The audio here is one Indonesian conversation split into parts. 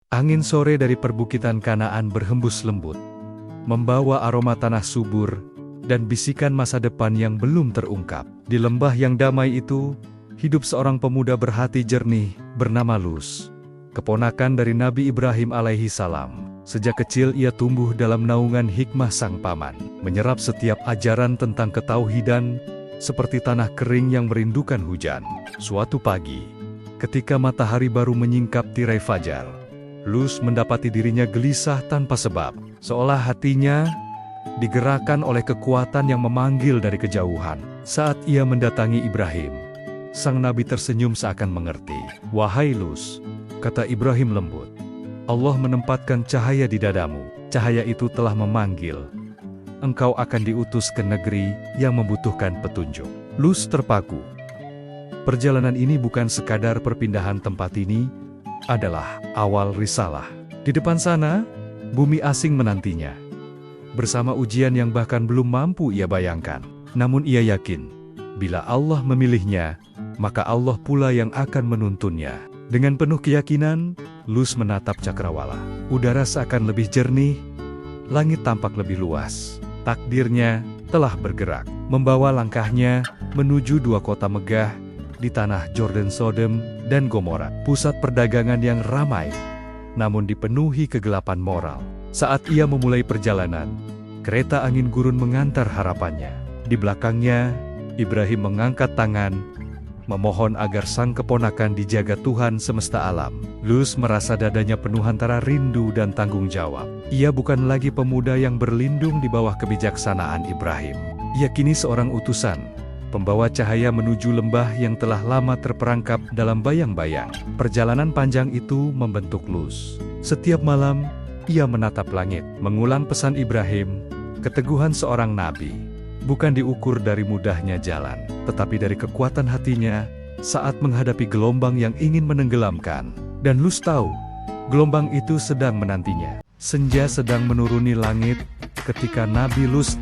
Angin sore dari perbukitan Kanaan berhembus lembut, membawa aroma tanah subur dan bisikan masa depan yang belum terungkap. Di lembah yang damai itu, hidup seorang pemuda berhati jernih bernama Luz, keponakan dari Nabi Ibrahim alaihi salam. Sejak kecil ia tumbuh dalam naungan hikmah sang paman, menyerap setiap ajaran tentang ketauhidan, seperti tanah kering yang merindukan hujan. Suatu pagi, ketika matahari baru menyingkap tirai fajar, Luz mendapati dirinya gelisah tanpa sebab, seolah hatinya digerakkan oleh kekuatan yang memanggil dari kejauhan. Saat ia mendatangi Ibrahim, sang nabi tersenyum seakan mengerti. "Wahai Luz," kata Ibrahim lembut, "Allah menempatkan cahaya di dadamu. Cahaya itu telah memanggil. Engkau akan diutus ke negeri yang membutuhkan petunjuk." Luz terpaku. Perjalanan ini bukan sekadar perpindahan tempat, ini adalah awal risalah. Di depan sana, bumi asing menantinya, bersama ujian yang bahkan belum mampu ia bayangkan. Namun ia yakin, bila Allah memilihnya, maka Allah pula yang akan menuntunnya. Dengan penuh keyakinan, Luz menatap cakrawala. Udara seakan lebih jernih, langit tampak lebih luas. Takdirnya telah bergerak, membawa langkahnya menuju dua kota megah di tanah Jordan, Sodom dan Gomora, pusat perdagangan yang ramai, namun dipenuhi kegelapan moral. Saat ia memulai perjalanan, kereta angin gurun mengantar harapannya. Di belakangnya, Ibrahim mengangkat tangan, memohon agar sang keponakan dijaga Tuhan semesta alam. Luz merasa dadanya penuh antara rindu dan tanggung jawab. Ia bukan lagi pemuda yang berlindung di bawah kebijaksanaan Ibrahim. Ia kini seorang utusan, pembawa cahaya menuju lembah yang telah lama terperangkap dalam bayang-bayang. Perjalanan panjang itu membentuk Luz. Setiap malam, ia menatap langit, mengulang pesan Ibrahim. Keteguhan seorang nabi bukan diukur dari mudahnya jalan, tetapi dari kekuatan hatinya saat menghadapi gelombang yang ingin menenggelamkan. Dan Luz tahu, gelombang itu sedang menantinya. Senja sedang menuruni langit ketika Nabi Luz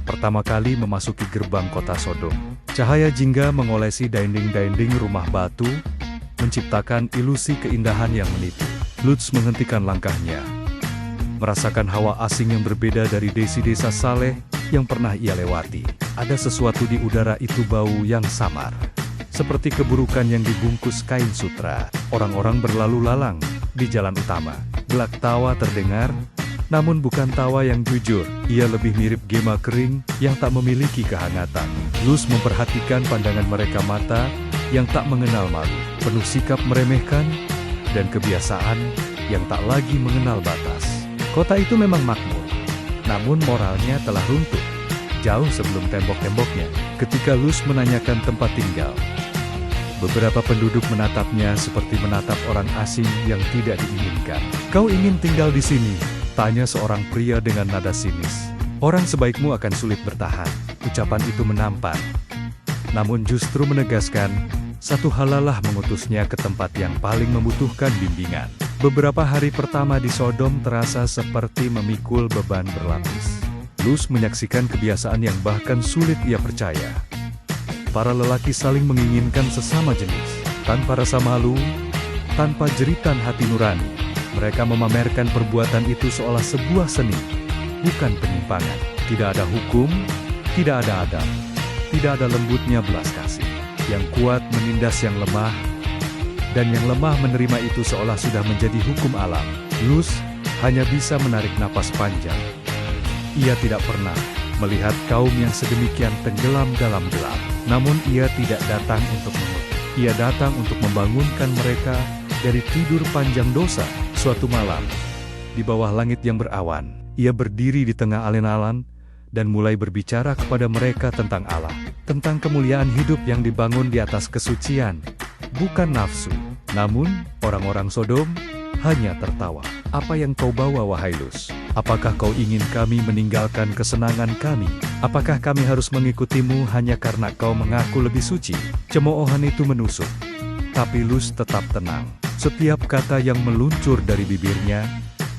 pertama kali memasuki gerbang kota Sodom. Cahaya jingga mengolesi dinding-dinding rumah batu, menciptakan ilusi keindahan yang menipu. Luz menghentikan langkahnya, merasakan hawa asing yang berbeda dari desa-desa saleh yang pernah ia lewati. Ada sesuatu di udara itu, bau yang samar, seperti keburukan yang dibungkus kain sutra. Orang-orang berlalu lalang di jalan utama. Gelak tawa terdengar, namun bukan tawa yang jujur. Ia lebih mirip gema kering yang tak memiliki kehangatan. Luz memperhatikan pandangan mereka, mata yang tak mengenal malu, penuh sikap meremehkan, dan kebiasaan yang tak lagi mengenal batas. Kota itu memang makmur, namun moralnya telah runtuh jauh sebelum tembok-temboknya. Ketika Luz menanyakan tempat tinggal, beberapa penduduk menatapnya seperti menatap orang asing yang tidak diinginkan. "Kau ingin tinggal di sini?" tanya seorang pria dengan nada sinis. "Orang sebaikmu akan sulit bertahan." Ucapan itu menampar, namun justru menegaskan, satu halalah mengutusnya ke tempat yang paling membutuhkan bimbingan. Beberapa hari pertama di Sodom terasa seperti memikul beban berlapis. Luz menyaksikan kebiasaan yang bahkan sulit ia percaya. Para lelaki saling menginginkan sesama jenis, tanpa rasa malu, tanpa jeritan hati nurani. Mereka memamerkan perbuatan itu seolah sebuah seni, bukan penyimpangan. Tidak ada hukum, tidak ada adab, tidak ada lembutnya belas kasih. Yang kuat menindas yang lemah, dan yang lemah menerima itu seolah sudah menjadi hukum alam. Luz hanya bisa menarik napas panjang. Ia tidak pernah melihat kaum yang sedemikian tenggelam dalam gelap. Namun ia tidak datang untuk mengutuk. Ia datang untuk membangunkan mereka dari tidur panjang dosa. Suatu malam, di bawah langit yang berawan, ia berdiri di tengah alun-alun dan mulai berbicara kepada mereka tentang Allah, tentang kemuliaan hidup yang dibangun di atas kesucian, bukan nafsu. Namun, orang-orang Sodom hanya tertawa. "Apa yang kau bawa, wahai Luz? Apakah kau ingin kami meninggalkan kesenangan kami? Apakah kami harus mengikutimu hanya karena kau mengaku lebih suci?" Cemoohan itu menusuk, tapi Luz tetap tenang. Setiap kata yang meluncur dari bibirnya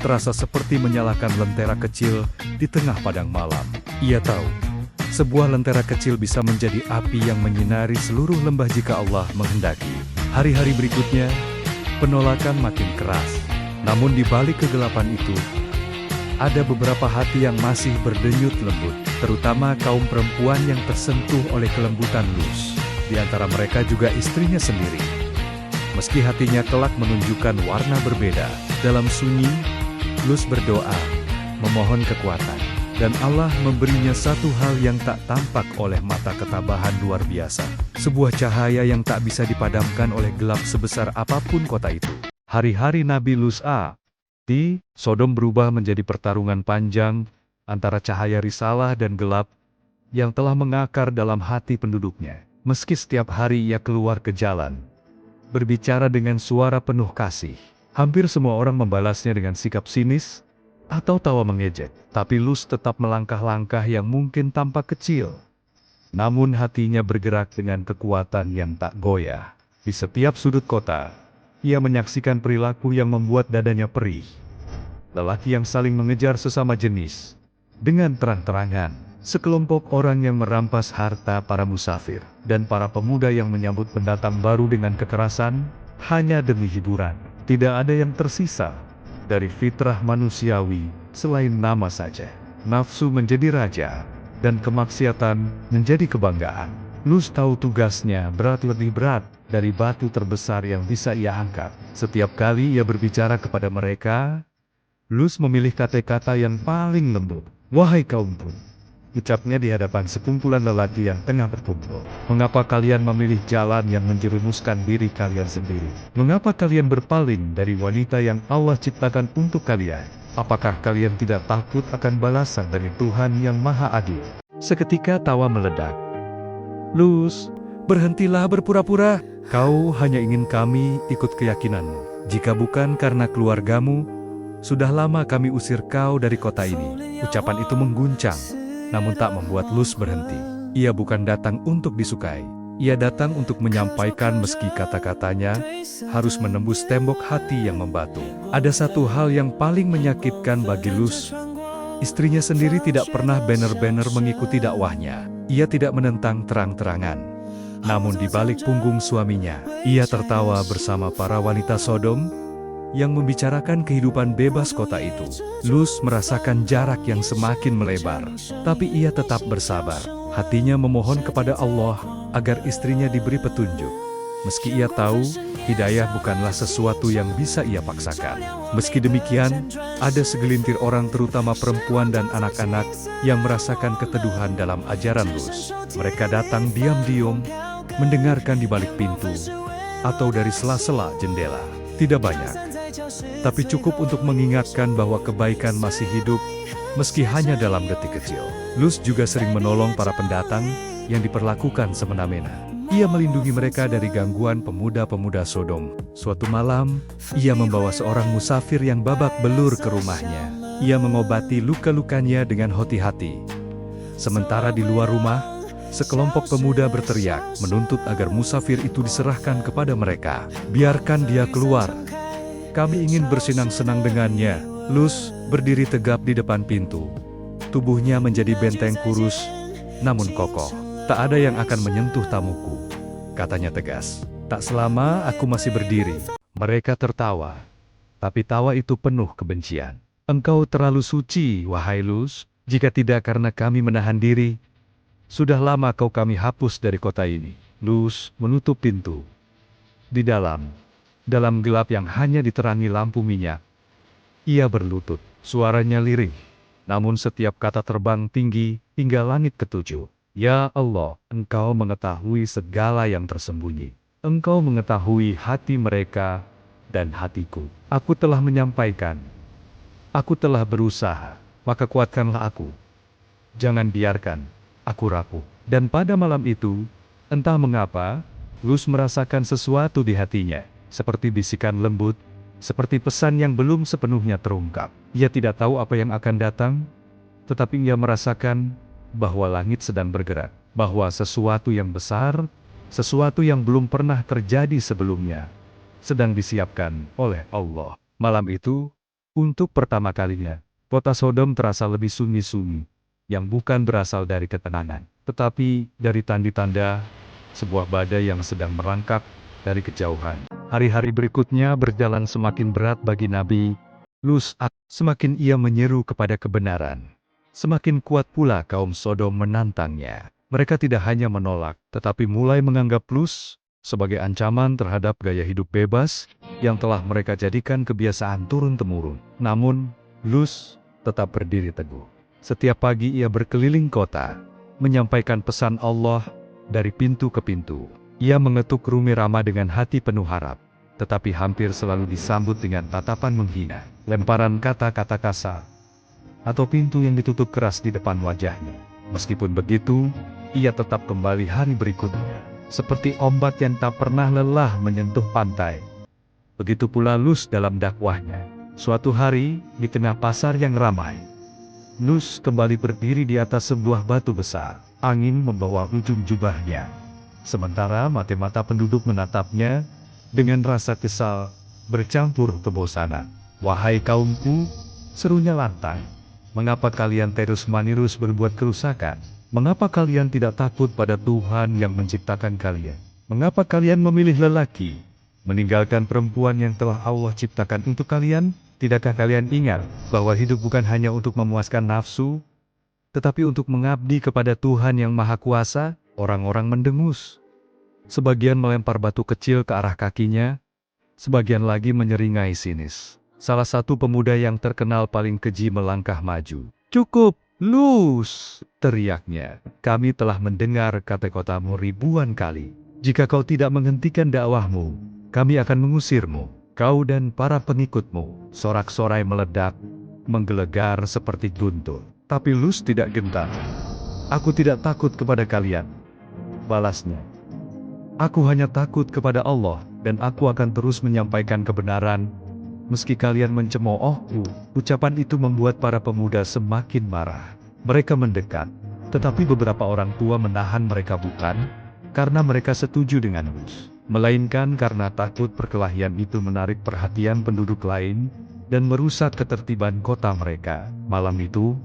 terasa seperti menyalakan lentera kecil di tengah padang malam. Ia tahu, sebuah lentera kecil bisa menjadi api yang menyinari seluruh lembah jika Allah menghendaki. Hari-hari berikutnya, penolakan makin keras. Namun di balik kegelapan itu, ada beberapa hati yang masih berdenyut lembut, terutama kaum perempuan yang tersentuh oleh kelembutan Luz. Di antara mereka juga istrinya sendiri. Meski hatinya kelak menunjukkan warna berbeda, dalam sunyi, Luz berdoa, memohon kekuatan, dan Allah memberinya satu hal yang tak tampak oleh mata ketabahan luar biasa. Sebuah cahaya yang tak bisa dipadamkan oleh gelap sebesar apapun kota itu. Hari-hari Nabi Luz di Sodom berubah menjadi pertarungan panjang antara cahaya risalah dan gelap yang telah mengakar dalam hati penduduknya. Meski setiap hari ia keluar ke jalan, berbicara dengan suara penuh kasih, hampir semua orang membalasnya dengan sikap sinis atau tawa mengejek. Tapi Luz tetap melangkah-langkah yang mungkin tampak kecil, namun hatinya bergerak dengan kekuatan yang tak goyah. Di setiap sudut kota, ia menyaksikan perilaku yang membuat dadanya perih. Lelaki yang saling mengejar sesama jenis dengan terang-terangan, sekelompok orang yang merampas harta para musafir, dan para pemuda yang menyambut pendatang baru dengan kekerasan hanya demi hiburan. Tidak ada yang tersisa dari fitrah manusiawi selain nama saja. Nafsu menjadi raja, dan kemaksiatan menjadi kebanggaan. Luz tahu tugasnya berat lebih berat dari batu terbesar yang bisa ia angkat. Setiap kali ia berbicara kepada mereka, Luz memilih kata-kata yang paling lembut. "Wahai kaumku," ucapnya di hadapan sekumpulan lelaki yang tengah berkumpul, "mengapa kalian memilih jalan yang menjerumuskan diri kalian sendiri? Mengapa kalian berpaling dari wanita yang Allah ciptakan untuk kalian? Apakah kalian tidak takut akan balasan dari Tuhan yang Maha Adil?" Seketika tawa meledak. "Luz, berhentilah berpura-pura. Kau hanya ingin kami ikut keyakinanmu. Jika bukan karena keluargamu, sudah lama kami usir kau dari kota ini." Ucapan itu mengguncang, namun tak membuat Luz berhenti. Ia bukan datang untuk disukai. Ia datang untuk menyampaikan meski kata-katanya harus menembus tembok hati yang membatu. Ada satu hal yang paling menyakitkan bagi Luz. Istrinya sendiri tidak pernah benar-benar mengikuti dakwahnya. Ia tidak menentang terang-terangan. Namun di balik punggung suaminya, ia tertawa bersama para wanita Sodom yang membicarakan kehidupan bebas kota itu. Luz merasakan jarak yang semakin melebar, tapi ia tetap bersabar. Hatinya memohon kepada Allah agar istrinya diberi petunjuk. Meski ia tahu, hidayah bukanlah sesuatu yang bisa ia paksakan. Meski demikian, ada segelintir orang terutama perempuan dan anak-anak yang merasakan keteduhan dalam ajaran Luz. Mereka datang diam-diam, mendengarkan di balik pintu, atau dari sela-sela jendela. Tidak banyak, tapi cukup untuk mengingatkan bahwa kebaikan masih hidup, meski hanya dalam detik kecil. Luz juga sering menolong para pendatang yang diperlakukan semena-mena. Ia melindungi mereka dari gangguan pemuda-pemuda Sodom. Suatu malam, ia membawa seorang musafir yang babak belur ke rumahnya. Ia mengobati luka-lukanya dengan hati-hati. Sementara di luar rumah, sekelompok pemuda berteriak, menuntut agar musafir itu diserahkan kepada mereka. "Biarkan dia keluar. Kami ingin bersenang-senang dengannya." Luz berdiri tegap di depan pintu. Tubuhnya menjadi benteng kurus, namun kokoh. "Tak ada yang akan menyentuh tamuku," katanya tegas. "Tak selama aku masih berdiri." Mereka tertawa, tapi tawa itu penuh kebencian. "Engkau terlalu suci, wahai Luz. Jika tidak karena kami menahan diri, sudah lama kami hapus dari kota ini." Luz menutup pintu. Di dalam gelap yang hanya diterangi lampu minyak, ia berlutut. Suaranya lirih, namun setiap kata terbang tinggi hingga langit ketujuh. "Ya Allah, Engkau mengetahui segala yang tersembunyi. Engkau mengetahui hati mereka dan hatiku. Aku telah menyampaikan. Aku telah berusaha, maka kuatkanlah aku. Jangan biarkan aku rapuh." Dan pada malam itu, entah mengapa, Luz merasakan sesuatu di hatinya, seperti bisikan lembut, seperti pesan yang belum sepenuhnya terungkap. Ia tidak tahu apa yang akan datang, tetapi ia merasakan bahwa langit sedang bergerak, bahwa sesuatu yang besar, sesuatu yang belum pernah terjadi sebelumnya, sedang disiapkan oleh Allah. Malam itu, untuk pertama kalinya, kota Sodom terasa lebih sunyi-sunyi, yang bukan berasal dari ketenangan, tetapi dari tanda-tanda sebuah badai yang sedang merangkak dari kejauhan. Hari-hari berikutnya berjalan semakin berat bagi Nabi Semakin ia menyeru kepada kebenaran, semakin kuat pula kaum Sodom menantangnya. Mereka tidak hanya menolak, tetapi mulai menganggap Lut sebagai ancaman terhadap gaya hidup bebas yang telah mereka jadikan kebiasaan turun-temurun. Namun, Lut tetap berdiri teguh. Setiap pagi ia berkeliling kota, menyampaikan pesan Allah dari pintu ke pintu. Ia mengetuk rumah ramah dengan hati penuh harap, tetapi hampir selalu disambut dengan tatapan menghina, lemparan kata-kata kasar, atau pintu yang ditutup keras di depan wajahnya. Meskipun begitu, ia tetap kembali hari berikutnya, seperti ombak yang tak pernah lelah menyentuh pantai. Begitu pula Lut dalam dakwahnya. Suatu hari, di tengah pasar yang ramai, Lut kembali berdiri di atas sebuah batu besar. Angin membawa ujung jubahnya, sementara mata-mata penduduk menatapnya dengan rasa kesal bercampur kebosanan. "Wahai kaumku," serunya lantang, "mengapa kalian terus-menerus berbuat kerusakan? Mengapa kalian tidak takut pada Tuhan yang menciptakan kalian? Mengapa kalian memilih lelaki, meninggalkan perempuan yang telah Allah ciptakan untuk kalian? Tidakkah kalian ingat bahwa hidup bukan hanya untuk memuaskan nafsu, tetapi untuk mengabdi kepada Tuhan yang Maha Kuasa?" Orang-orang mendengus. Sebagian melempar batu kecil ke arah kakinya, sebagian lagi menyeringai sinis. Salah satu pemuda yang terkenal paling keji melangkah maju. "Cukup, Lut!" teriaknya. "Kami telah mendengar kata-katamu ribuan kali. Jika kau tidak menghentikan dakwahmu, kami akan mengusirmu, kau dan para pengikutmu." Sorak-sorai meledak, menggelegar seperti guntur. Tapi Lut tidak gentar. "Aku tidak takut kepada kalian," balasnya. "Aku hanya takut kepada Allah, dan aku akan terus menyampaikan kebenaran, meski kalian mencemoohku." Ucapan itu membuat para pemuda semakin marah. Mereka mendekat, tetapi beberapa orang tua menahan mereka bukan karena mereka setuju dengan Lut, melainkan karena takut perkelahian itu menarik perhatian penduduk lain dan merusak ketertiban kota mereka. Malam itu,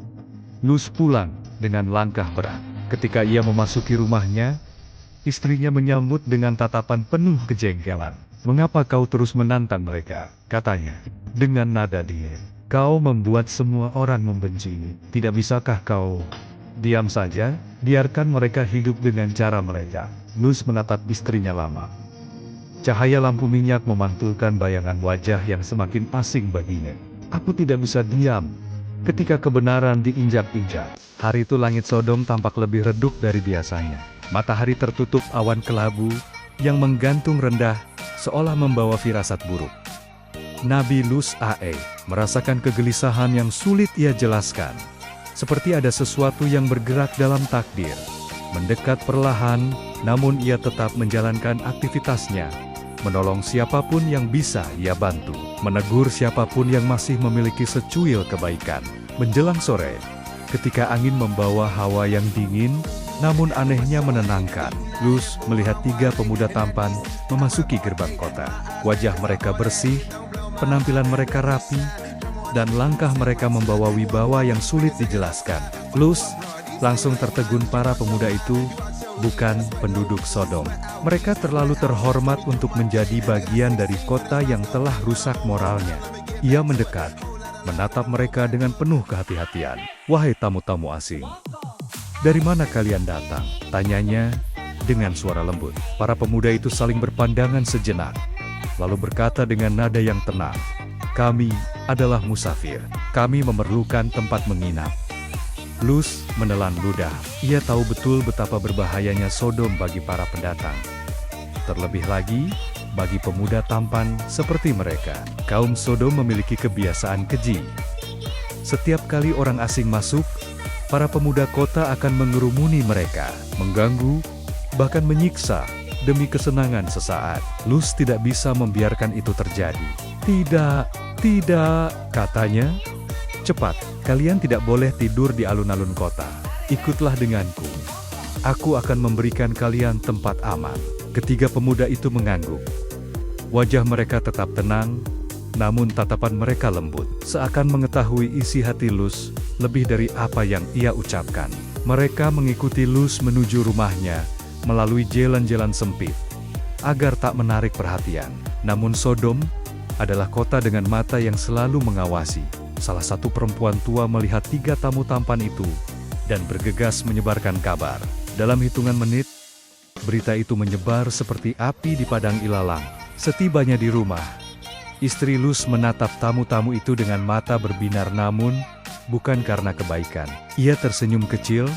Lut pulang dengan langkah berat. Ketika ia memasuki rumahnya, istrinya menyambut dengan tatapan penuh kejengkelan. "Mengapa kau terus menantang mereka?" katanya, dengan nada dingin. "Kau membuat semua orang membenci. Tidak bisakah kau diam saja, biarkan mereka hidup dengan cara mereka?" Lut menatap istrinya lama. Cahaya lampu minyak memantulkan bayangan wajah yang semakin asing baginya. "Aku tidak bisa diam ketika kebenaran diinjak-injak." Hari itu langit Sodom tampak lebih redup dari biasanya. Matahari tertutup awan kelabu yang menggantung rendah, seolah membawa firasat buruk. Nabi Lut merasakan kegelisahan yang sulit ia jelaskan. Seperti ada sesuatu yang bergerak dalam takdir. Mendekat perlahan, namun ia tetap menjalankan aktivitasnya. Menolong siapapun yang bisa ia bantu. Menegur siapapun yang masih memiliki secuil kebaikan. Menjelang sore, ketika angin membawa hawa yang dingin, namun anehnya menenangkan, Lut melihat 3 pemuda tampan memasuki gerbang kota. Wajah mereka bersih, penampilan mereka rapi, dan langkah mereka membawa wibawa yang sulit dijelaskan. Lut langsung tertegun para pemuda itu bukan penduduk Sodom. Mereka terlalu terhormat untuk menjadi bagian dari kota yang telah rusak moralnya. Ia mendekat, menatap mereka dengan penuh kehati-hatian. "Wahai tamu-tamu asing, dari mana kalian datang?" tanyanya dengan suara lembut. Para pemuda itu saling berpandangan sejenak, lalu berkata dengan nada yang tenang, "Kami adalah musafir. Kami memerlukan tempat menginap." Lut menelan ludah. Ia tahu betul betapa berbahayanya Sodom bagi para pendatang. Terlebih lagi, bagi pemuda tampan seperti mereka. Kaum Sodom memiliki kebiasaan keji. Setiap kali orang asing masuk, para pemuda kota akan mengerumuni mereka, mengganggu, bahkan menyiksa, demi kesenangan sesaat. Lut tidak bisa membiarkan itu terjadi. Tidak, katanya. "Cepat, kalian tidak boleh tidur di alun-alun kota. Ikutlah denganku. Aku akan memberikan kalian tempat aman." Ketiga pemuda itu mengangguk. Wajah mereka tetap tenang, namun tatapan mereka lembut, seakan mengetahui isi hati Lut lebih dari apa yang ia ucapkan. Mereka mengikuti Lut menuju rumahnya, melalui jalan-jalan sempit, agar tak menarik perhatian. Namun Sodom adalah kota dengan mata yang selalu mengawasi. Salah satu perempuan tua melihat 3 tamu tampan itu dan bergegas menyebarkan kabar. Dalam hitungan menit, berita itu menyebar seperti api di padang ilalang. Setibanya di rumah, istri Luz menatap tamu-tamu itu dengan mata berbinar, namun bukan karena kebaikan. Ia tersenyum kecil,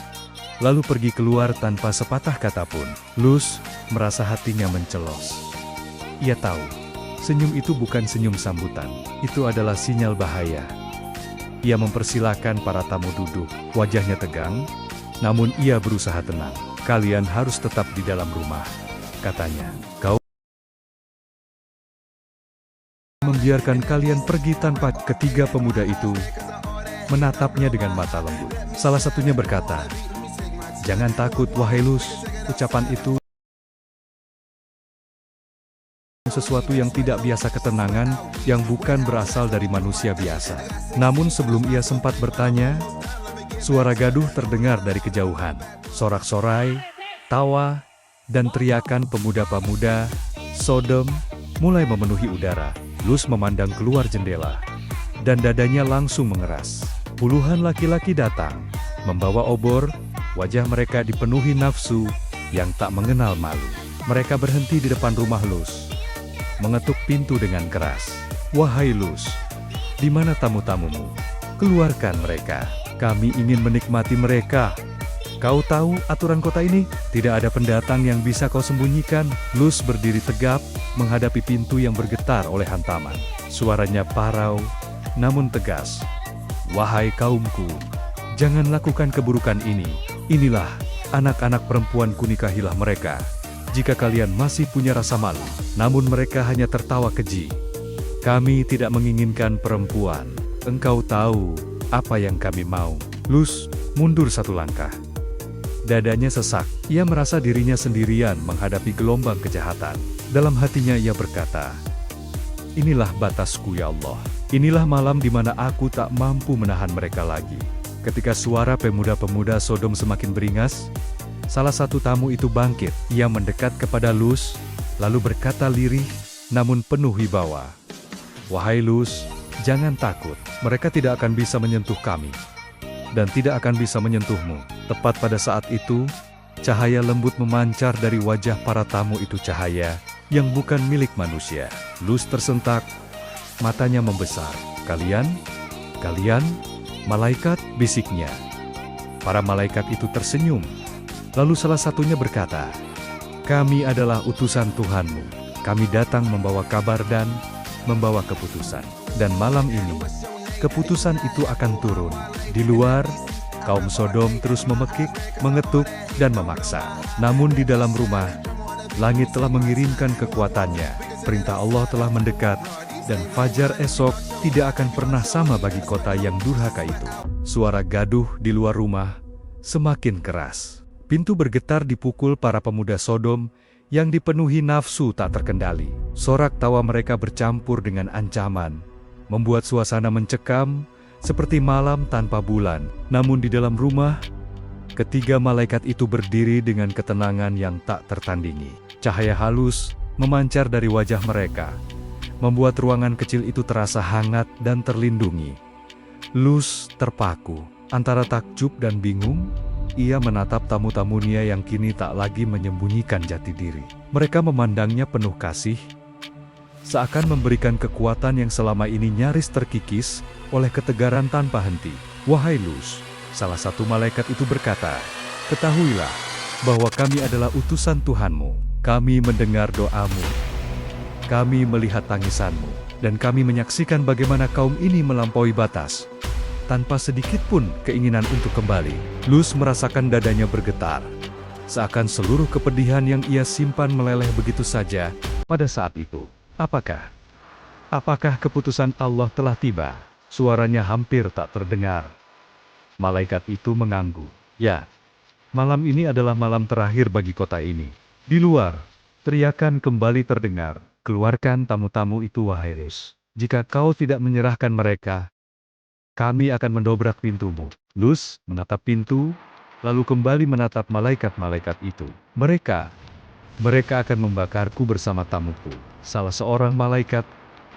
lalu pergi keluar tanpa sepatah kata pun. Luz merasa hatinya mencelos. Ia tahu, senyum itu bukan senyum sambutan, itu adalah sinyal bahaya. Ia mempersilahkan para tamu duduk, wajahnya tegang, namun ia berusaha tenang. Kalian harus tetap di dalam rumah, katanya. Kau membiarkan kalian pergi tanpa. Ketiga pemuda itu menatapnya dengan mata lembut. Salah satunya berkata, "Jangan takut wahai Luz." Ucapan itu sesuatu yang tidak biasa, ketenangan yang bukan berasal dari manusia biasa. Namun sebelum ia sempat bertanya, suara gaduh terdengar dari kejauhan. Sorak-sorai, tawa, dan teriakan pemuda-pemuda Sodom mulai memenuhi udara. Luz memandang keluar jendela, dan dadanya langsung mengeras. Puluhan laki-laki datang, membawa obor, wajah mereka dipenuhi nafsu yang tak mengenal malu. Mereka berhenti di depan rumah Luz, mengetuk pintu dengan keras. "Wahai Luz, di mana tamu-tamumu? Keluarkan mereka. Kami ingin menikmati mereka. Kau tahu aturan kota ini, tidak ada pendatang yang bisa kau sembunyikan." Luz berdiri tegap, menghadapi pintu yang bergetar oleh hantaman. Suaranya parau, namun tegas. "Wahai kaumku, jangan lakukan keburukan ini. Inilah anak-anak perempuanku, nikahilah mereka. Jika kalian masih punya rasa malu." Namun mereka hanya tertawa keji. "Kami tidak menginginkan perempuan. Engkau tahu apa yang kami mau." Luz mundur satu langkah. Dadanya sesak. Ia merasa dirinya sendirian menghadapi gelombang kejahatan. Dalam hatinya ia berkata, "Inilah batasku ya Allah. Inilah malam di mana aku tak mampu menahan mereka lagi." Ketika suara pemuda-pemuda Sodom semakin beringas, salah satu tamu itu bangkit. Ia mendekat kepada Luz, lalu berkata lirih, namun penuh wibawa, "Wahai Luz, jangan takut. Mereka tidak akan bisa menyentuh kami, dan tidak akan bisa menyentuhmu." Tepat pada saat itu, cahaya lembut memancar dari wajah para tamu itu, cahaya yang bukan milik manusia. Luz tersentak, matanya membesar. Kalian, malaikat?" bisiknya. Para malaikat itu tersenyum. Lalu salah satunya berkata, "Kami adalah utusan Tuhanmu. Kami datang membawa kabar dan membawa keputusan. Dan malam ini, keputusan itu akan turun. Di luar, kaum Sodom terus memekik, mengetuk, dan memaksa. Namun di dalam rumah, langit telah mengirimkan kekuatannya. Perintah Allah telah mendekat, dan fajar esok tidak akan pernah sama bagi kota yang durhaka itu." Suara gaduh di luar rumah semakin keras. Pintu bergetar dipukul para pemuda Sodom yang dipenuhi nafsu tak terkendali. Sorak tawa mereka bercampur dengan ancaman, membuat suasana mencekam seperti malam tanpa bulan. Namun di dalam rumah, ketiga malaikat itu berdiri dengan ketenangan yang tak tertandingi. Cahaya halus memancar dari wajah mereka, membuat ruangan kecil itu terasa hangat dan terlindungi. Luz terpaku antara takjub dan bingung. Ia menatap tamu-tamunya yang kini tak lagi menyembunyikan jati diri. Mereka memandangnya penuh kasih, seakan memberikan kekuatan yang selama ini nyaris terkikis oleh ketegaran tanpa henti. "Wahai Luz," salah satu malaikat itu berkata, "ketahuilah bahwa kami adalah utusan Tuhanmu. Kami mendengar doamu, kami melihat tangisanmu, dan kami menyaksikan bagaimana kaum ini melampaui batas, tanpa sedikit pun keinginan untuk kembali." Luz merasakan dadanya bergetar, seakan seluruh kepedihan yang ia simpan meleleh begitu saja pada saat itu. Apakah keputusan Allah telah tiba?" Suaranya hampir tak terdengar. Malaikat itu mengangguk. "Ya, malam ini adalah malam terakhir bagi kota ini." Di luar, teriakan kembali terdengar. "Keluarkan tamu-tamu itu wahai Luz. Jika kau tidak menyerahkan mereka, kami akan mendobrak pintumu." Luz menatap pintu, lalu kembali menatap malaikat-malaikat itu. Mereka akan membakarku bersama tamuku." Salah seorang malaikat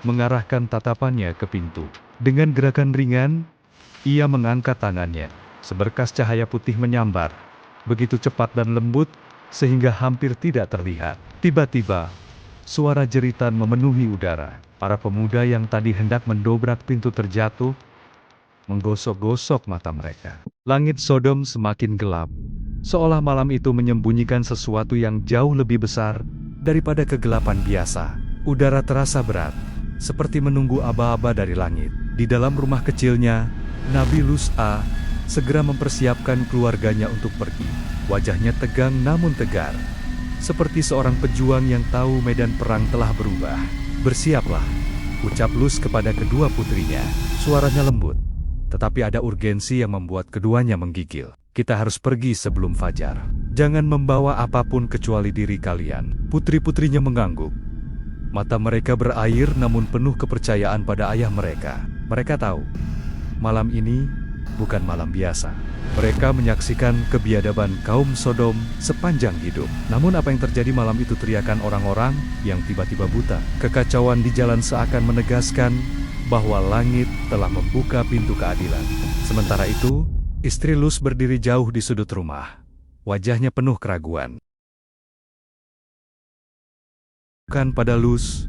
mengarahkan tatapannya ke pintu. Dengan gerakan ringan, ia mengangkat tangannya. Seberkas cahaya putih menyambar, begitu cepat dan lembut, sehingga hampir tidak terlihat. Tiba-tiba, suara jeritan memenuhi udara. Para pemuda yang tadi hendak mendobrak pintu terjatuh, menggosok-gosok mata mereka. Langit Sodom semakin gelap, seolah malam itu menyembunyikan sesuatu yang jauh lebih besar daripada kegelapan biasa. Udara terasa berat, seperti menunggu aba-aba dari langit. Di dalam rumah kecilnya, Nabi Lus'a segera mempersiapkan keluarganya untuk pergi. Wajahnya tegang namun tegar, seperti seorang pejuang yang tahu medan perang telah berubah. "Bersiaplah," ucap Lus kepada kedua putrinya. Suaranya lembut, tetapi ada urgensi yang membuat keduanya menggigil. "Kita harus pergi sebelum fajar. Jangan membawa apapun kecuali diri kalian." Putri-putrinya mengangguk. Mata mereka berair namun penuh kepercayaan pada ayah mereka. Mereka tahu, malam ini bukan malam biasa. Mereka menyaksikan kebiadaban kaum Sodom sepanjang hidup. Namun apa yang terjadi malam itu? Teriakan orang-orang yang tiba-tiba buta. Kekacauan di jalan seakan menegaskan bahwa langit telah membuka pintu keadilan. Sementara itu, istri Lus berdiri jauh di sudut rumah. Wajahnya penuh keraguan. Bukan pada Lus,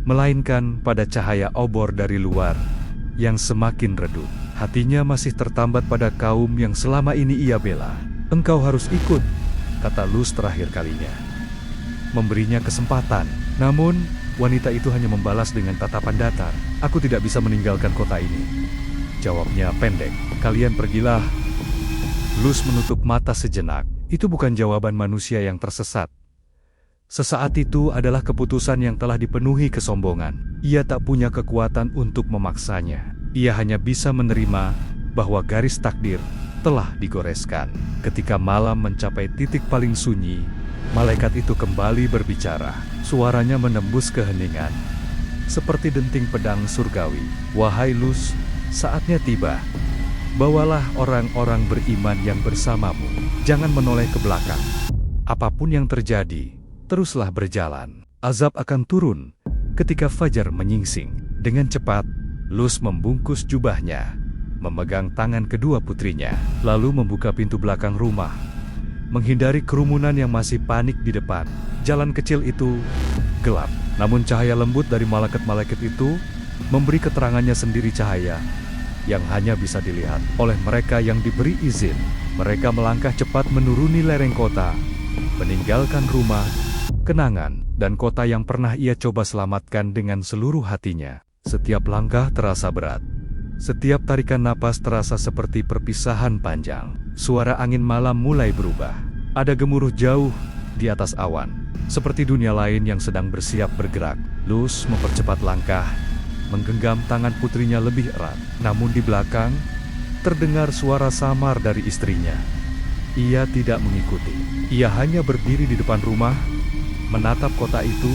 melainkan pada cahaya obor dari luar yang semakin redup. Hatinya masih tertambat pada kaum yang selama ini ia bela. "Engkau harus ikut," kata Lus terakhir kalinya, memberinya kesempatan. Namun, wanita itu hanya membalas dengan tatapan datar. "Aku tidak bisa meninggalkan kota ini," jawabnya pendek. "Kalian pergilah." Lus menutup mata sejenak. Itu bukan jawaban manusia yang tersesat. Sesaat itu adalah keputusan yang telah dipenuhi kesombongan. Ia tak punya kekuatan untuk memaksanya. Ia hanya bisa menerima bahwa garis takdir telah digoreskan. Ketika malam mencapai titik paling sunyi, malaikat itu kembali berbicara. Suaranya menembus keheningan, seperti denting pedang surgawi. "Wahai Lus, saatnya tiba. Bawalah orang-orang beriman yang bersamamu. Jangan menoleh ke belakang. Apapun yang terjadi, teruslah berjalan. Azab akan turun ketika fajar menyingsing." Dengan cepat, Lus membungkus jubahnya, memegang tangan kedua putrinya, lalu membuka pintu belakang rumah, menghindari kerumunan yang masih panik di depan. Jalan kecil itu gelap, namun cahaya lembut dari malaikat-malaikat itu memberi keterangannya sendiri, cahaya yang hanya bisa dilihat oleh mereka yang diberi izin. Mereka melangkah cepat menuruni lereng kota, meninggalkan rumah, kenangan, dan kota yang pernah ia coba selamatkan dengan seluruh hatinya. Setiap langkah terasa berat. Setiap tarikan napas terasa seperti perpisahan panjang. Suara angin malam mulai berubah. Ada gemuruh jauh di atas awan, seperti dunia lain yang sedang bersiap bergerak. Lus mempercepat langkah, menggenggam tangan putrinya lebih erat. Namun di belakang, terdengar suara samar dari istrinya. Ia tidak mengikuti. Ia hanya berdiri di depan rumah, menatap kota itu,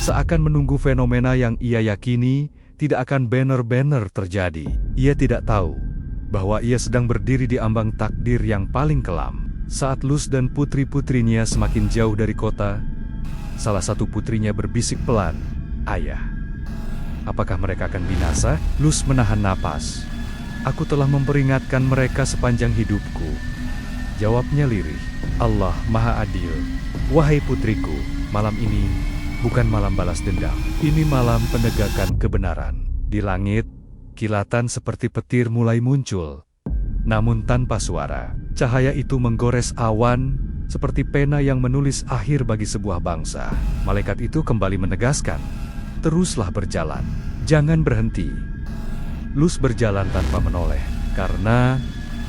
seakan menunggu fenomena yang ia yakini tidak akan benar-benar terjadi. Ia tidak tahu bahwa ia sedang berdiri di ambang takdir yang paling kelam. Saat Lus dan putri-putrinya semakin jauh dari kota, salah satu putrinya berbisik pelan, "Ayah, apakah mereka akan binasa?" Lus menahan napas. "Aku telah memperingatkan mereka sepanjang hidupku," jawabnya lirih. "Allah Maha Adil. Wahai putriku, malam ini bukan malam balas dendam. Ini malam penegakan kebenaran." Di langit, kilatan seperti petir mulai muncul, namun tanpa suara. Cahaya itu menggores awan, seperti pena yang menulis akhir bagi sebuah bangsa. Malaikat itu kembali menegaskan, "Teruslah berjalan, jangan berhenti." Lus berjalan tanpa menoleh, karena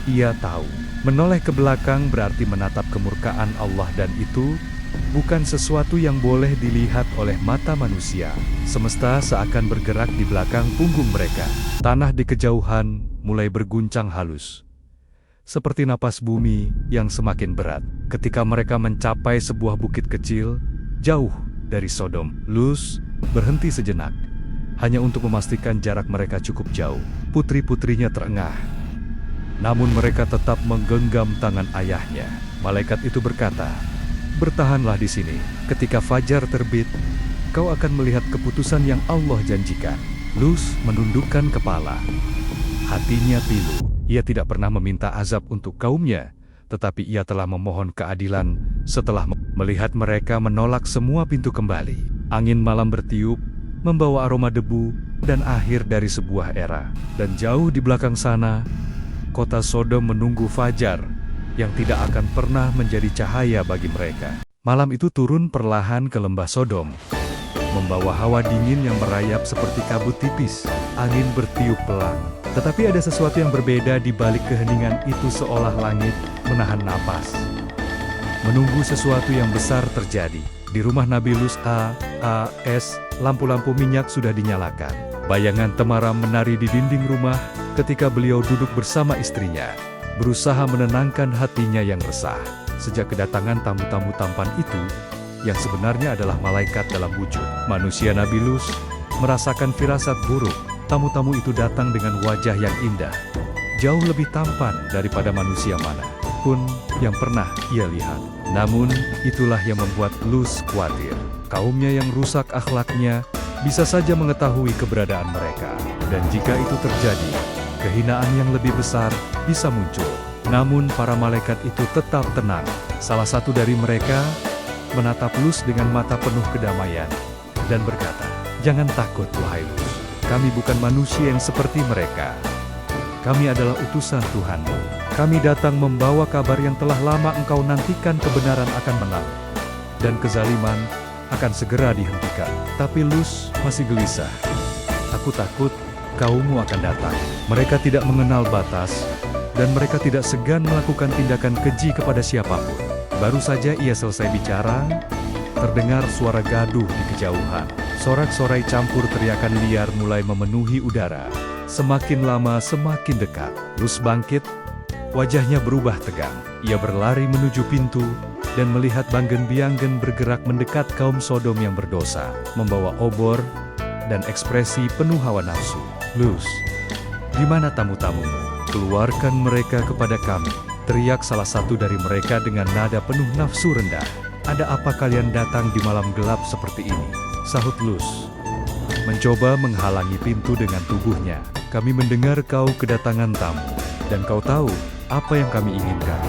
ia tahu, menoleh ke belakang berarti menatap kemurkaan Allah, dan itu bukan sesuatu yang boleh dilihat oleh mata manusia. Semesta seakan bergerak di belakang punggung mereka. Tanah di kejauhan mulai berguncang halus, seperti napas bumi yang semakin berat. Ketika mereka mencapai sebuah bukit kecil, jauh dari Sodom, Lus berhenti sejenak, hanya untuk memastikan jarak mereka cukup jauh. Putri-putrinya terengah, namun mereka tetap menggenggam tangan ayahnya. Malaikat itu berkata, "Bertahanlah di sini. Ketika fajar terbit, kau akan melihat keputusan yang Allah janjikan. Luz menundukkan kepala. Hatinya pilu. Ia tidak pernah meminta azab untuk kaumnya, tetapi ia telah memohon keadilan setelah melihat mereka menolak semua pintu kembali. Angin malam bertiup, membawa aroma debu dan akhir dari sebuah era. Dan jauh di belakang sana, kota Sodom menunggu fajar yang tidak akan pernah menjadi cahaya bagi mereka. Malam itu turun perlahan ke lembah Sodom, membawa hawa dingin yang merayap seperti kabut tipis. Angin bertiup pelan, tetapi ada sesuatu yang berbeda di balik keheningan itu, seolah langit menahan napas, menunggu sesuatu yang besar terjadi. Di rumah Nabi Luz AS, lampu-lampu minyak sudah dinyalakan. Bayangan temaram menari di dinding rumah ketika beliau duduk bersama istrinya, berusaha menenangkan hatinya yang resah. Sejak kedatangan tamu-tamu tampan itu, yang sebenarnya adalah malaikat dalam wujud manusia, Nabi Luz merasakan firasat buruk. Tamu-tamu itu datang dengan wajah yang indah, jauh lebih tampan daripada manusia mana pun yang pernah ia lihat. Namun, itulah yang membuat Luz khawatir. Kaumnya yang rusak akhlaknya bisa saja mengetahui keberadaan mereka. Dan jika itu terjadi, kehinaan yang lebih besar bisa muncul. Namun para malaikat itu tetap tenang. Salah satu dari mereka menatap Luz dengan mata penuh kedamaian dan berkata, "Jangan takut, wahai Luz. Kami bukan manusia yang seperti mereka. Kami adalah utusan Tuhanmu. Kami datang membawa kabar yang telah lama engkau nantikan. Kebenaran akan menang, dan kezaliman akan segera dihentikan." Tapi Luz masih gelisah. "Aku takut kaummu akan datang. Mereka tidak mengenal batas, dan mereka tidak segan melakukan tindakan keji kepada siapapun." Baru saja ia selesai bicara, terdengar suara gaduh di kejauhan. Sorak-sorai campur teriakan liar mulai memenuhi udara. Semakin lama semakin dekat. Luz bangkit, wajahnya berubah tegang. Ia berlari menuju pintu dan melihat Banggen-Bianggen bergerak mendekat kaum Sodom yang berdosa, membawa obor dan ekspresi penuh hawa nafsu. "Luz, di mana tamu-tamumu? Keluarkan mereka kepada kami," teriak salah satu dari mereka dengan nada penuh nafsu rendah. "Ada apa kalian datang di malam gelap seperti ini?" sahut Luz, mencoba menghalangi pintu dengan tubuhnya. "Kami mendengar kau kedatangan tamu, dan kau tahu apa yang kami inginkan,"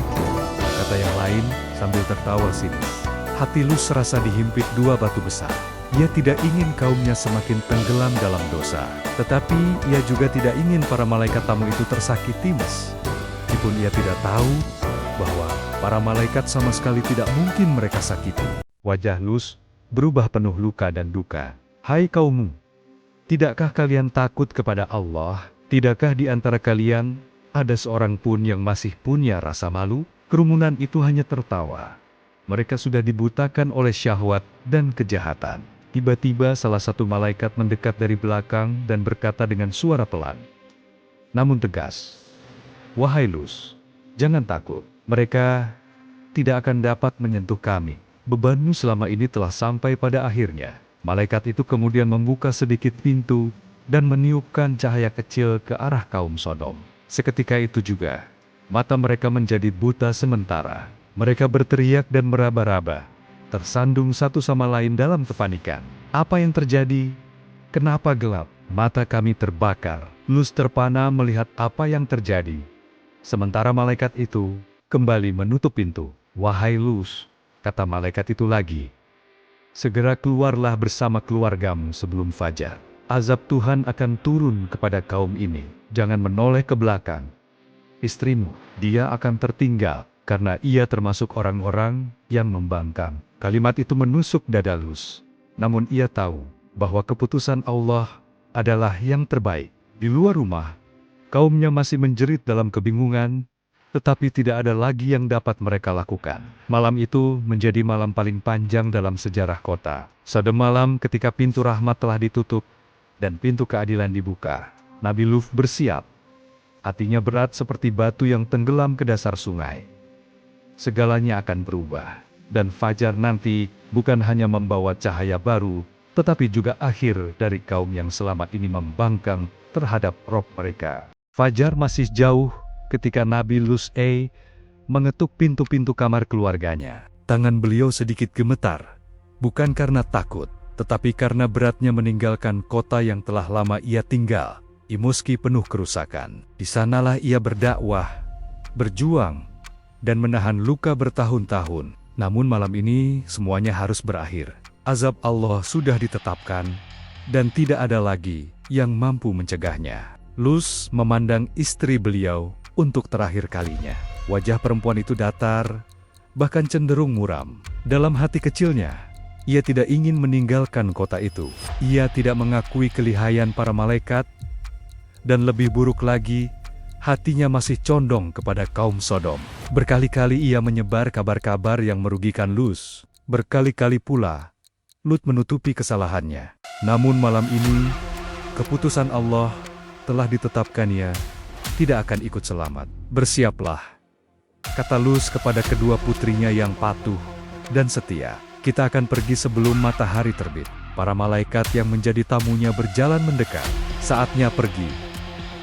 kata yang lain sambil tertawa sinis. Hati Luz serasa dihimpit dua batu besar. Ia tidak ingin kaumnya semakin tenggelam dalam dosa, tetapi ia juga tidak ingin para malaikat tamu itu tersakiti. Meskipun ia tidak tahu bahwa para malaikat sama sekali tidak mungkin mereka sakiti. Wajah Luz berubah penuh luka dan duka. "Hai kaummu, tidakkah kalian takut kepada Allah? Tidakkah di antara kalian ada seorang pun yang masih punya rasa malu?" Kerumunan itu hanya tertawa. Mereka sudah dibutakan oleh syahwat dan kejahatan. Tiba-tiba salah satu malaikat mendekat dari belakang dan berkata dengan suara pelan, namun tegas, "Wahai Luz, jangan takut. Mereka tidak akan dapat menyentuh kami. Bebanmu selama ini telah sampai pada akhirnya." Malaikat itu kemudian membuka sedikit pintu dan meniupkan cahaya kecil ke arah kaum Sodom. Seketika itu juga, mata mereka menjadi buta sementara. Mereka berteriak dan meraba-raba, tersandung satu sama lain dalam kepanikan. "Apa yang terjadi? Kenapa gelap? Mata kami terbakar." Luz terpana melihat apa yang terjadi. Sementara malaikat itu kembali menutup pintu. "Wahai Luz," kata malaikat itu lagi, "segera keluarlah bersama keluargamu sebelum fajar. Azab Tuhan akan turun kepada kaum ini. Jangan menoleh ke belakang. Istrimu, dia akan tertinggal, karena ia termasuk orang-orang yang membangkang." Kalimat itu menusuk dada Luz. Namun ia tahu bahwa keputusan Allah adalah yang terbaik. Di luar rumah, kaumnya masih menjerit dalam kebingungan, tetapi tidak ada lagi yang dapat mereka lakukan. Malam itu menjadi malam paling panjang dalam sejarah kota. Pada malam ketika pintu rahmat telah ditutup dan pintu keadilan dibuka, Nabi Luz bersiap. Hatinya berat seperti batu yang tenggelam ke dasar sungai. Segalanya akan berubah, dan fajar nanti bukan hanya membawa cahaya baru, tetapi juga akhir dari kaum yang selama ini membangkang terhadap Rob mereka. Fajar masih jauh ketika Nabi Luz mengetuk pintu-pintu kamar keluarganya. Tangan beliau sedikit gemetar, bukan karena takut, Tetapi karena beratnya meninggalkan kota yang telah lama ia tinggal, meski penuh kerusakan, di sanalah ia berdakwah, berjuang, dan menahan luka bertahun-tahun. Namun malam ini semuanya harus berakhir. Azab Allah sudah ditetapkan, dan tidak ada lagi yang mampu mencegahnya. Luz memandang istri beliau untuk terakhir kalinya. Wajah perempuan itu datar, bahkan cenderung muram. Dalam hati kecilnya, ia tidak ingin meninggalkan kota itu. Ia tidak mengakui kelihayan para malaikat, dan lebih buruk lagi, hatinya masih condong kepada kaum Sodom. Berkali-kali ia menyebar kabar-kabar yang merugikan Luz. Berkali-kali pula, Lut menutupi kesalahannya. Namun malam ini, keputusan Allah telah ditetapkannya tidak akan ikut selamat. Bersiaplah, kata Luz kepada kedua putrinya yang patuh dan setia. Kita akan pergi sebelum matahari terbit. Para malaikat yang menjadi tamunya berjalan mendekat. Saatnya pergi,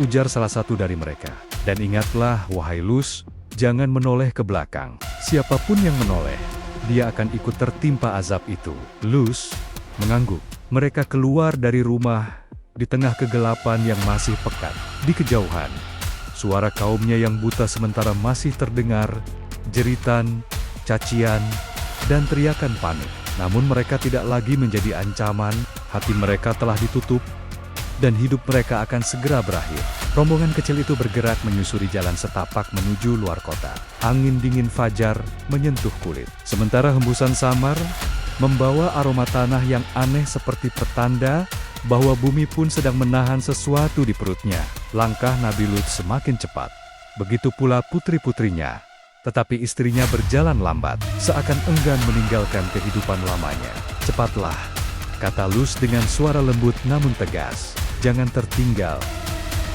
ujar salah satu dari mereka. Dan ingatlah, wahai Luz, jangan menoleh ke belakang. Siapapun yang menoleh, dia akan ikut tertimpa azab itu. Luz mengangguk. Mereka keluar dari rumah di tengah kegelapan yang masih pekat. Di kejauhan, suara kaumnya yang buta sementara masih terdengar, jeritan, cacian, dan teriakan panik. Namun mereka tidak lagi menjadi ancaman, hati mereka telah ditutup, dan hidup mereka akan segera berakhir. Rombongan kecil itu bergerak menyusuri jalan setapak menuju luar kota. Angin dingin fajar menyentuh kulit. Sementara hembusan samar membawa aroma tanah yang aneh seperti pertanda bahwa bumi pun sedang menahan sesuatu di perutnya. Langkah Nabi Lut semakin cepat. Begitu pula putri-putrinya. Tetapi istrinya berjalan lambat, seakan enggan meninggalkan kehidupan lamanya. Cepatlah, kata Luz dengan suara lembut namun tegas. Jangan tertinggal.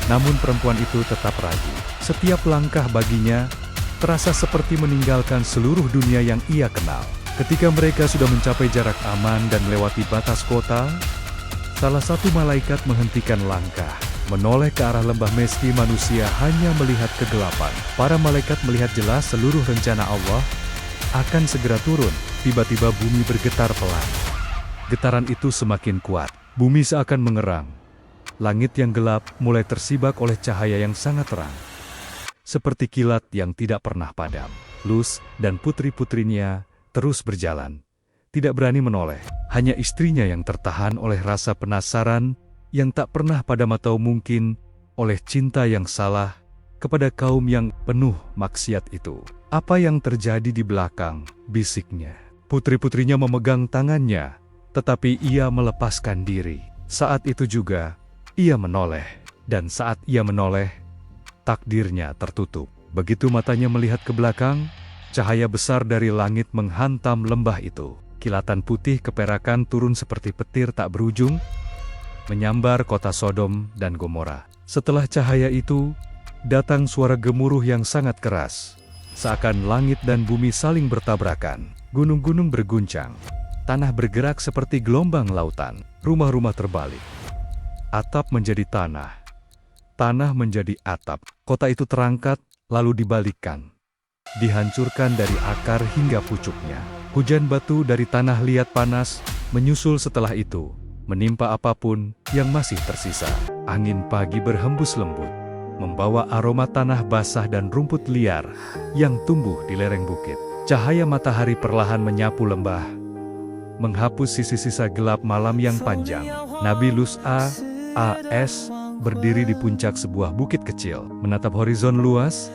Namun perempuan itu tetap ragu. Setiap langkah baginya terasa seperti meninggalkan seluruh dunia yang ia kenal. Ketika mereka sudah mencapai jarak aman dan melewati batas kota, salah satu malaikat menghentikan langkah, menoleh ke arah lembah. Meski manusia hanya melihat kegelapan, para malaikat melihat jelas seluruh rencana Allah akan segera turun. Tiba-tiba bumi bergetar pelan. Getaran itu semakin kuat. Bumi seakan mengerang. Langit yang gelap mulai tersibak oleh cahaya yang sangat terang. Seperti kilat yang tidak pernah padam. Luz dan putri-putrinya terus berjalan. Tidak berani menoleh. Hanya istrinya yang tertahan oleh rasa penasaran yang tak pernah padam atau mungkin oleh cinta yang salah kepada kaum yang penuh maksiat itu. Apa yang terjadi di belakang? Bisiknya. Putri-putrinya memegang tangannya, tetapi ia melepaskan diri. Saat itu juga, ia menoleh, dan saat ia menoleh, takdirnya tertutup. Begitu matanya melihat ke belakang, cahaya besar dari langit menghantam lembah itu. Kilatan putih keperakan turun seperti petir tak berujung, menyambar kota Sodom dan Gomora. Setelah cahaya itu, datang suara gemuruh yang sangat keras. Seakan langit dan bumi saling bertabrakan. Gunung-gunung berguncang. Tanah bergerak seperti gelombang lautan. Rumah-rumah terbalik. Atap menjadi tanah. Tanah menjadi atap. Kota itu terangkat, lalu dibalikkan. Dihancurkan dari akar hingga pucuknya. Hujan batu dari tanah liat panas menyusul setelah itu, menimpa apapun yang masih tersisa. Angin pagi berhembus lembut, membawa aroma tanah basah dan rumput liar yang tumbuh di lereng bukit. Cahaya matahari perlahan menyapu lembah, menghapus sisa-sisa gelap malam yang panjang. Nabi Luz a.s. berdiri di puncak sebuah bukit kecil, menatap horizon luas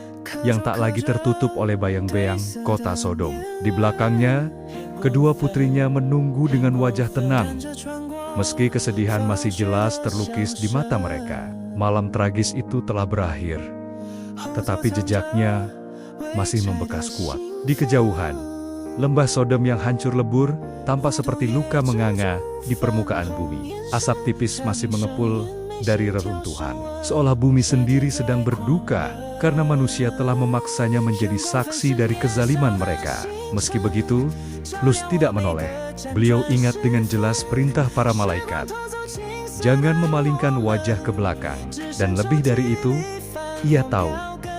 yang tak lagi tertutup oleh bayang-bayang kota Sodom. Di belakangnya, kedua putrinya menunggu dengan wajah tenang. Meski kesedihan masih jelas terlukis di mata mereka. Malam tragis itu telah berakhir, tetapi jejaknya masih membekas kuat. Di kejauhan, lembah Sodom yang hancur lebur tampak seperti luka menganga di permukaan bumi. Asap tipis masih mengepul dari reruntuhan, seolah bumi sendiri sedang berduka karena manusia telah memaksanya menjadi saksi dari kezaliman mereka. Meski begitu, Luz tidak menoleh. Beliau ingat dengan jelas perintah para malaikat. Jangan memalingkan wajah ke belakang. Dan lebih dari itu, ia tahu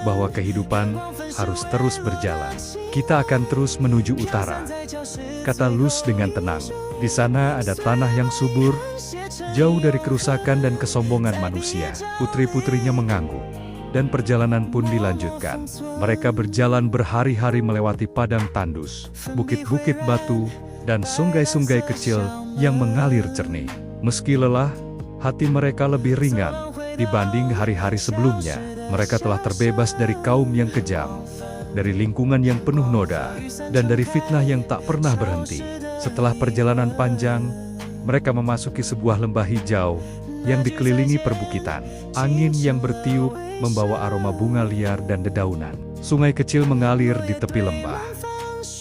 bahwa kehidupan harus terus berjalan. Kita akan terus menuju utara, kata Luz dengan tenang. Di sana ada tanah yang subur, jauh dari kerusakan dan kesombongan manusia. Putri-putrinya mengangguk, dan perjalanan pun dilanjutkan. Mereka berjalan berhari-hari melewati padang tandus, bukit-bukit batu, dan sungai-sungai kecil yang mengalir jernih. Meski lelah, hati mereka lebih ringan dibanding hari-hari sebelumnya. Mereka telah terbebas dari kaum yang kejam, dari lingkungan yang penuh noda, dan dari fitnah yang tak pernah berhenti. Setelah perjalanan panjang, mereka memasuki sebuah lembah hijau yang dikelilingi perbukitan. Angin yang bertiup membawa aroma bunga liar dan dedaunan. Sungai kecil mengalir di tepi lembah,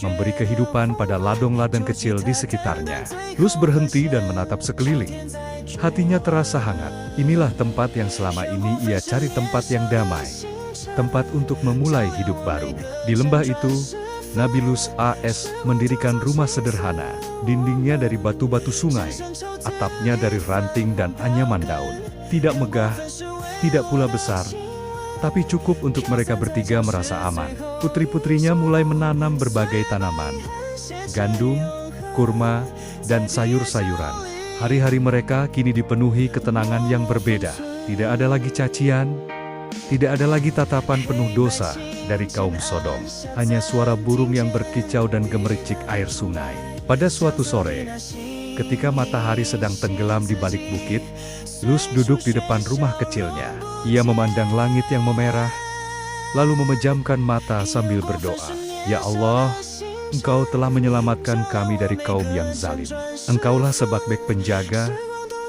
memberi kehidupan pada ladang-ladang kecil di sekitarnya. Luz berhenti dan menatap sekeliling. Hatinya terasa hangat. Inilah tempat yang selama ini ia cari, tempat yang damai, tempat untuk memulai hidup baru. Di lembah itu, Nabi Luz AS mendirikan rumah sederhana. Dindingnya dari batu-batu sungai, atapnya dari ranting dan anyaman daun. Tidak megah, tidak pula besar, tapi cukup untuk mereka bertiga merasa aman. Putri-putrinya mulai menanam berbagai tanaman, gandum, kurma, dan sayur-sayuran. Hari-hari mereka kini dipenuhi ketenangan yang berbeda. Tidak ada lagi cacian, tidak ada lagi tatapan penuh dosa dari kaum Sodom. Hanya suara burung yang berkicau dan gemericik air sungai. Pada suatu sore, ketika matahari sedang tenggelam di balik bukit, Luz duduk di depan rumah kecilnya. Ia memandang langit yang memerah, lalu memejamkan mata sambil berdoa. Ya Allah, Engkau telah menyelamatkan kami dari kaum yang zalim. Engkaulah sebab-bek penjaga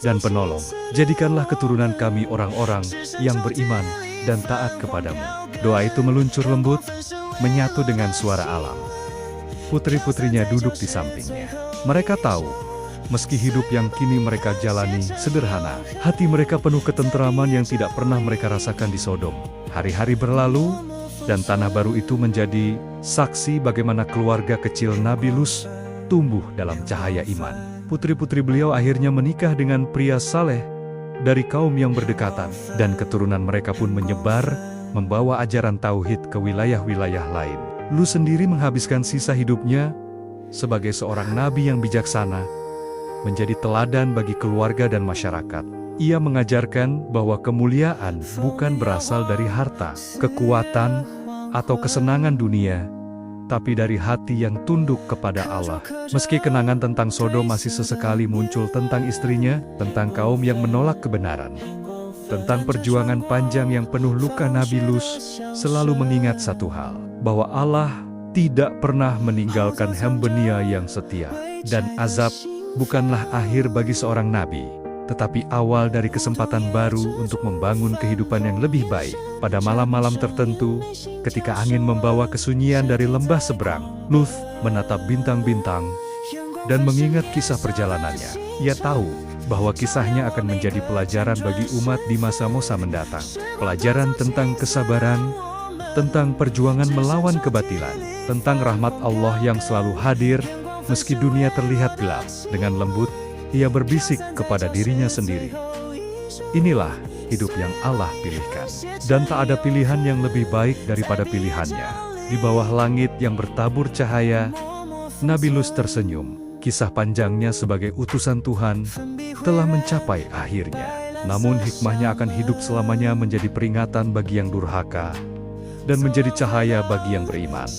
dan penolong. Jadikanlah keturunan kami orang-orang yang beriman dan taat kepadamu. Doa itu meluncur lembut, menyatu dengan suara alam. Putri-putrinya duduk di sampingnya. Mereka tahu, meski hidup yang kini mereka jalani sederhana, hati mereka penuh ketenteraman yang tidak pernah mereka rasakan di Sodom. Hari-hari berlalu, dan tanah baru itu menjadi saksi bagaimana keluarga kecil Nabi Luz tumbuh dalam cahaya iman. Putri-putri beliau akhirnya menikah dengan pria saleh dari kaum yang berdekatan, dan keturunan mereka pun menyebar, membawa ajaran tauhid ke wilayah-wilayah lain. Luz sendiri menghabiskan sisa hidupnya sebagai seorang nabi yang bijaksana, menjadi teladan bagi keluarga dan masyarakat. Ia mengajarkan bahwa kemuliaan bukan berasal dari harta, kekuatan, atau kesenangan dunia, tapi dari hati yang tunduk kepada Allah. Meski kenangan tentang Sodom masih sesekali muncul tentang istrinya, tentang kaum yang menolak kebenaran, tentang perjuangan panjang yang penuh luka, Nabi Luz selalu mengingat satu hal, bahwa Allah tidak pernah meninggalkan hamba-Nya yang setia. Dan azab bukanlah akhir bagi seorang nabi, tetapi awal dari kesempatan baru untuk membangun kehidupan yang lebih baik. Pada malam-malam tertentu, ketika angin membawa kesunyian dari lembah seberang, Luz menatap bintang-bintang dan mengingat kisah perjalanannya. Ia tahu bahwa kisahnya akan menjadi pelajaran bagi umat di masa-masa mendatang. Pelajaran tentang kesabaran, tentang perjuangan melawan kebatilan, tentang rahmat Allah yang selalu hadir meski dunia terlihat gelap. Dengan lembut, ia berbisik kepada dirinya sendiri, inilah hidup yang Allah pilihkan, dan tak ada pilihan yang lebih baik daripada pilihannya. Di bawah langit yang bertabur cahaya, Nabi Luz tersenyum. Kisah panjangnya sebagai utusan Tuhan telah mencapai akhirnya. Namun hikmahnya akan hidup selamanya, menjadi peringatan bagi yang durhaka dan menjadi cahaya bagi yang beriman.